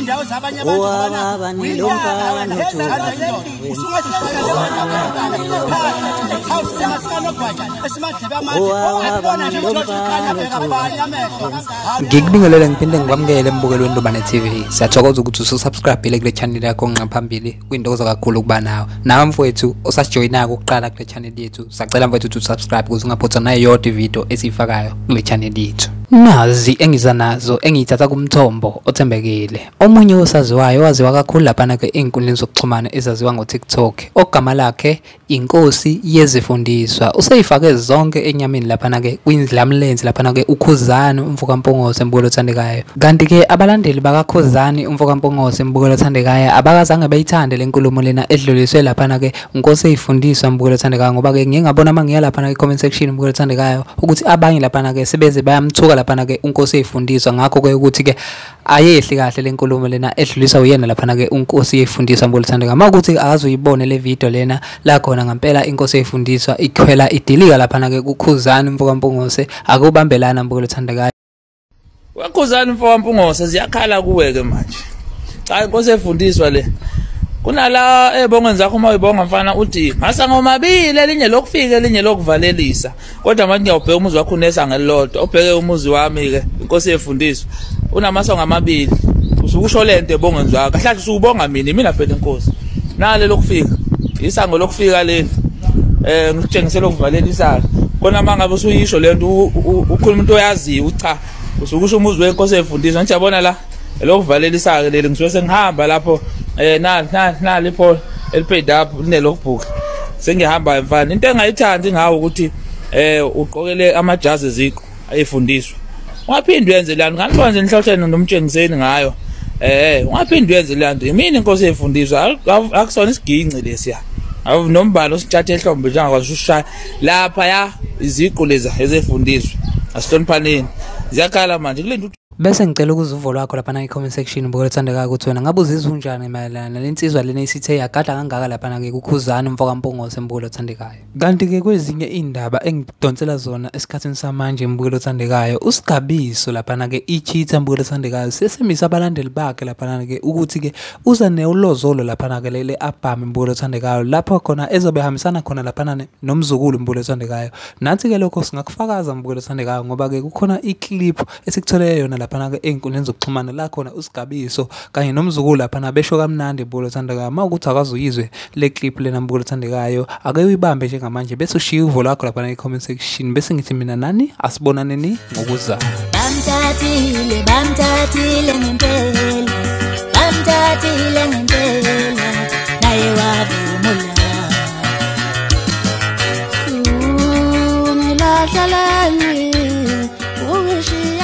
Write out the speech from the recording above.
indawo zabanye abantu bana uyilomfana ngikubingelele ngiphinde ngikwamukele embukelo weNdobane TV. Siyathokoza ukuthi ususubscribe kule channel yakho ngaphambili kwintokozo kakhulu kuba nawe mfowethu osajoyina ukuqala kule channel yethu. Sacela mfowethu ukuthi usubscribe ukuze ungaphutha nayo yonke video esiyifakayo kule channel yethu. Nazi engiza nazo engiyithatha kumthombo othembekile. Omunye osaziwayo waziwa kakhulu lapha ke inkundleni zokuxhumana ezaziwa ngoTikTok. Ogama lakhe iNkosi yezifundiswa. Useyifake zonke enyameni lapha ke kwindlamlenzi lapha ke uKhuzani umfokampongose embukelo othandekayo. Kanti ke abalandeli bakaKhuzani umfokampongose embukelo othandekayo abakazange bayithande lenkulumo lena edluliswe lapha ke uNkosi eyifundiswa embukelo othandekayo ngoba ke ngiyabona mangiya lapha ke comment section embukelo othandekayo ukuthi abanye lapha ke sebeze bayamthuka lapha ke uNkosi eyifundiswa ngakho ke ukuthi ke ayehli kahle lenkulumo lena edluliswa uyena lapha ke uNkosi eyifundiswa embukelo othandekayo. Mawukuthi akazuyibone le video lena la khona ngempela iNkosi eyifundiswa ikhwela idilika lapha ke kuKhuzani umfokampongose akubambelana embukelo othandekayo. uKhuzani umfokampongose ziyakhala kuwe ke manje. Cha iNkosi eyifundiswa le kunala ebongweni zakho uma uyibonga mfana uthi ngasa ngomabili elinye lokufika elinye lokuvalelisa kodwa manje ngiyawubheka umuzi wakho unesanga elilodwa ubheke umuzi wami ke iNkosi eyifundiswa unamasongo amabili usukusho lento ebongweni zakho kahle usubonga mina phela iNkosi nale lokufika isango lokufika leli ngikutshengisela ukuvalelisa kona mangabe usuyisho lento ukhuluma umuntu oyaziyo cha usukusho umuzi weNkosi eyifundiswa nje yabona la lokuvalelisa leli ngisuke sengihamba lapho na lapho elipaid up linelogbook sengihamba mfana into engayithandi ngawo ukuthi uqokele amajazi eziko ayifundiswa ungaphindi wenze lana ngalibona nje nihlotshene nomtshengiseni ngayo ungaphindi wenze lana mina iNkosi eyifundiswa akusona isiginci lesiya awunombalo ositshathe ehlombe njengakwazi ushaya lapha ya iziqu leza ezefundiswa asihloniphaneni ziyakhala manje kule nto. Bese ngicela ukuzuvo lwakho lapha comment section ubukela uthandeka ukuthi wena ngabe uzizwa unjani mayelana nalensizwa lena isithe yagada kangaka lapha ke kuKhuzani umfokampongose embukelo othandekayo. Kanti ke kwezinye indaba engidonsela zona esikhathini samanje embukelo othandekayo uSgabiso lapha ke ichitha embukelo othandekayo sesemisa abalandeli bakhe lapha ke ukuthi ke uza neulozolo lapha ke lele album embukelo othandekayo lapho khona ezobe hambisana khona lapha noMzukulu embukelo othandekayo. Nathi ke lokho singakufakaza embukelo othandekayo ngoba ke kukhona iclip esikuthole yona lapha ke einkundleni zokuxhumana la khona uSgabiso kanye noMzukulu lapha besho kamnandi embukelo othandekayo. Mawukuthi akazuyizwe le clip lena embukelo othandekayo ake uyibambe njengamanje bese ushiya uvo lakho lapha e comment section bese ngithi mina nani asibonaneni ngokuzayo. Bamthathile ngempela naye wavumula ungilahla lami ungishiya